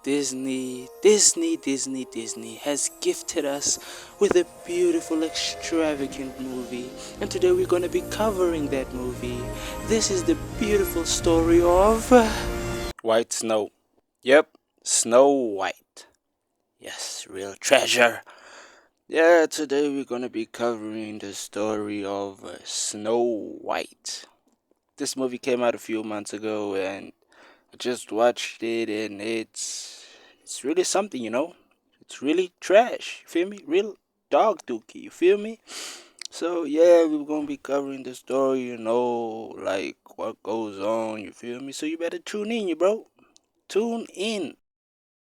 Disney has gifted us with a beautiful, extravagant movie. And today we're gonna be covering that movie. This is the beautiful story of White Snow. Yep, Snow White. Yes, real treasure. Yeah, today we're gonna be covering the story of Snow White. This movie came out a few months ago and I just watched it and it's really something, you know? It's really trash, you feel me? Real dog dookie, you feel me? So yeah, we're gonna be covering the story, you know, like what goes on, you feel me? So you better tune in, you bro. Tune in.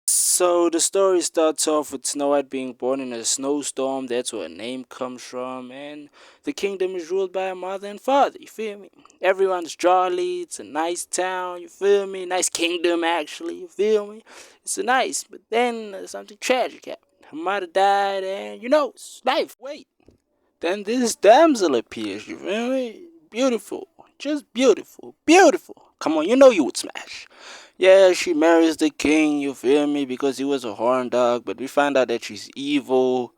So the story starts off with Snow White being born in a snowstorm. That's where her name comes from. And the kingdom is ruled by a mother and father. You feel me? Everyone's jolly. It's a nice town. You feel me? Nice kingdom, actually. You feel me? It's a nice. But then something tragic happened. Her mother died, and you know, it's life. Wait. Then this damsel appears. You feel me? Beautiful. Just beautiful. Beautiful. Come on, you know you would smash. Yeah, she marries the king, you feel me, because he was a horn dog, but we find out that she's evil.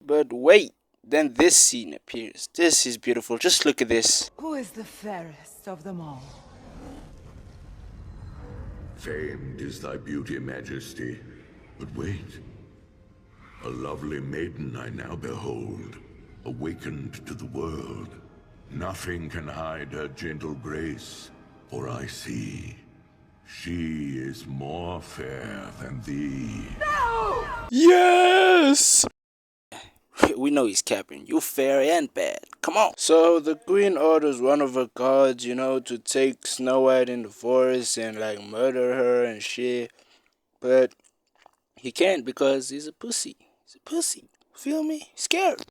But wait, then this scene appears. This is beautiful. Just look at this. Who is the fairest of them all? Famed is thy beauty, Majesty. But wait. A lovely maiden I now behold, awakened to the world. Nothing can hide her gentle grace, for I see she is more fair than thee. No! Yes! We know he's capping. You fair and bad. Come on. So the queen orders one of her guards, you know, to take Snow White in the forest and like murder her and shit. But he can't because he's a pussy. He's a pussy. Feel me? Scared.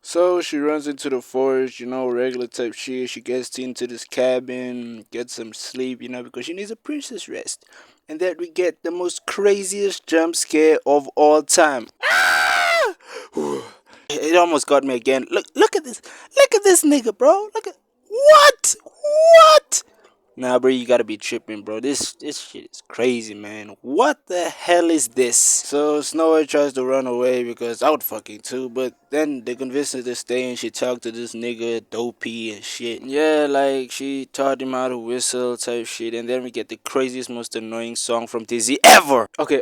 So she runs into the forest, you know, regular type shit. She gets into this cabin, gets some sleep, you know, because she needs a princess rest. And then we get the most craziest jump scare of all time. Ah! It almost got me again. Look at this. Look at this nigga, bro. Look at what? Nah, bro, you gotta be tripping, bro. This shit is crazy, man. What the hell is this? So Snow White tries to run away because I would fucking too, but then they convince her to stay and she talked to this nigga Dopey and shit. Yeah, like she taught him how to whistle type shit, and then we get the craziest, most annoying song from Disney ever. Okay.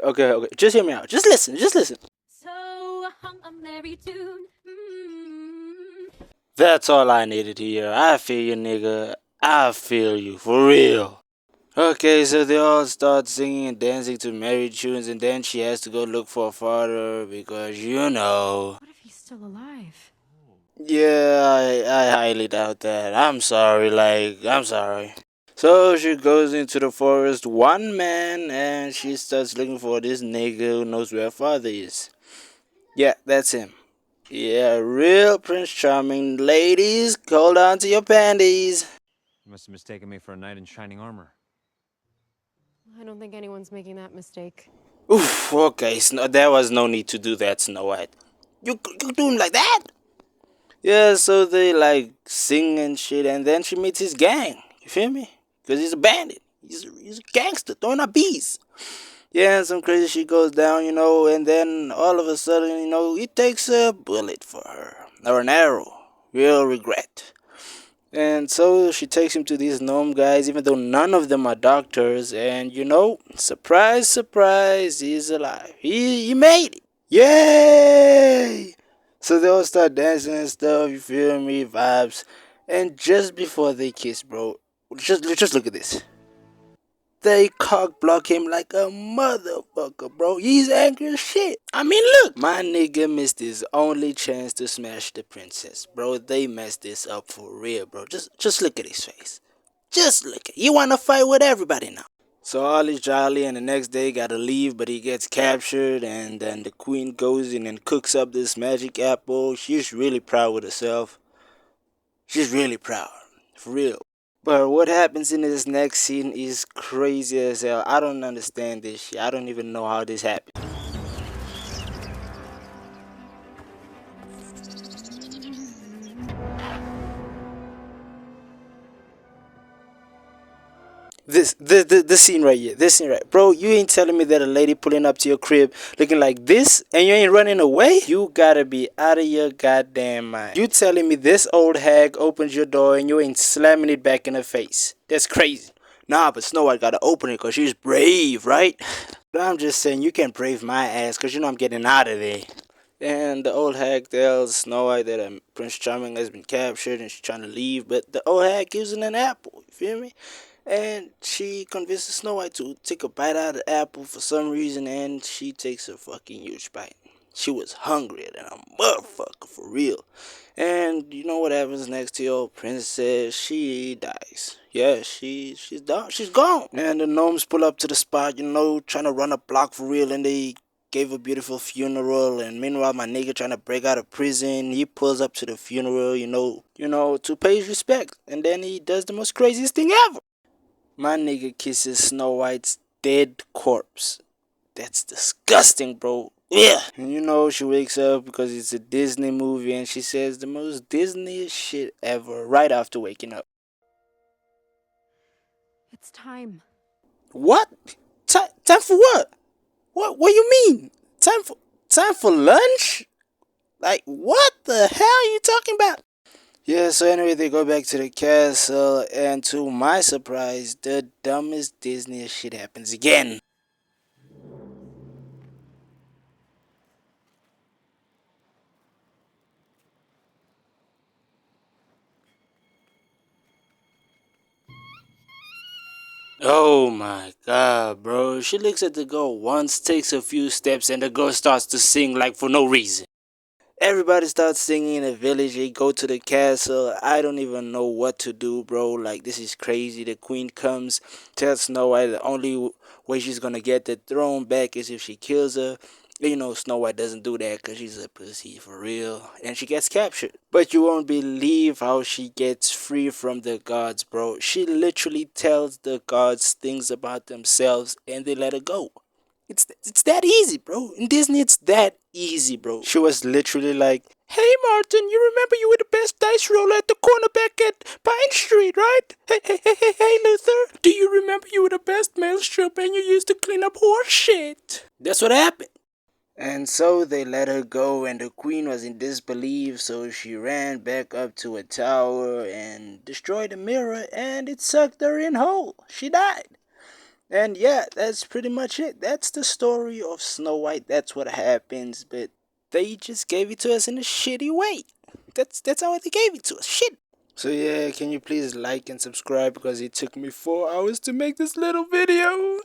Just hear me out. Just listen. So hum a merry tune. That's all I needed to hear. I feel you, nigga. I feel you, for real. Okay, so they all start singing and dancing to merry tunes, and then she has to go look for her father because, you know. What if he's still alive? Yeah, I highly doubt that. I'm sorry. So she goes into the forest, one man, and she starts looking for this nigga who knows where her father is. Yeah, that's him. Yeah, real Prince Charming. Ladies, hold on to your panties. You must have mistaken me for a knight in shining armor. I don't think anyone's making that mistake. Oof, okay, there was no need to do that, Snow White. You do him like that? Yeah, so they like sing and shit, and then she meets his gang. You feel me? Because he's a bandit. He's a gangster throwing out bees. Yeah, and some crazy shit goes down, you know, and then all of a sudden, you know, he takes a bullet for her. Or an arrow. Real regret. And so she takes him to these gnome guys, even though none of them are doctors. And you know, surprise, surprise, he's alive. He made it. Yay! So they all start dancing and stuff, you feel me? Vibes. And just before they kiss, bro, just look at this. They cock block him like a motherfucker, bro. He's angry as shit. I mean, look. My nigga missed his only chance to smash the princess, bro. They messed this up for real, bro. Just look at his face. Just look at. He wanna fight with everybody now. So all is jolly, and the next day he gotta leave, but he gets captured, and then the queen goes in and cooks up this magic apple. She's really proud with herself. She's really proud. For real. But what happens in this next scene is crazy as hell. I don't understand this shit. I don't even know how this happened. this scene right here. This scene right, bro. You ain't telling me that a lady pulling up to your crib looking like this, and you ain't running away? You gotta be out of your goddamn mind. You telling me this old hag opens your door and you ain't slamming it back in her face? That's crazy. Nah, but Snow White gotta open it cause she's brave, right? But I'm just saying you can't brave my ass cause you know I'm getting out of there. And the old hag tells Snow White that Prince Charming has been captured and she's trying to leave, but the old hag gives her an apple. You feel me? And she convinces Snow White to take a bite out of the apple for some reason, and she takes a fucking huge bite. She was hungrier than a motherfucker, for real. And you know what happens next to your princess? She dies. Yeah, she's done. She's gone. And the gnomes pull up to the spot, you know, trying to run a block for real, and they gave a beautiful funeral. And meanwhile, my nigga trying to break out of prison, he pulls up to the funeral, you know, to pay his respect. And then he does the most craziest thing ever. My nigga kisses Snow White's dead corpse. That's disgusting, bro. Yeah. And you know, she wakes up because it's a Disney movie and she says the most Disney shit ever right after waking up. It's time. What? Time for what? What you mean? Time for lunch? Like, what the hell are you talking about? Yeah, so anyway, they go back to the castle, and to my surprise, the dumbest Disney shit happens again. Oh my god, bro. She looks at the girl once, takes a few steps, and the girl starts to sing like for no reason. Everybody starts singing in the village. They go to the castle. I don't even know what to do, bro. Like, this is crazy. The queen comes, tells Snow White the only way she's gonna get the throne back is if she kills her. You know, Snow White doesn't do that because she's a pussy for real. And she gets captured. But you won't believe how she gets free from the gods, bro. She literally tells the gods things about themselves and they let her go. It's that easy, bro. In Disney, it's that easy, bro. She was literally like, "Hey, Martin, you remember you were the best dice roller at the corner back at Pine Street, right? Hey, Luther, do you remember you were the best maelstrom and you used to clean up horse shit?" That's what happened. And so they let her go, and the queen was in disbelief, so she ran back up to a tower and destroyed a mirror, and it sucked her in whole. She died. And yeah, that's pretty much it. That's the story of Snow White. That's what happens, but they just gave it to us in a shitty way. That's how they gave it to us. Shit. So yeah, can you please like and subscribe because it took me 4 hours to make this little video.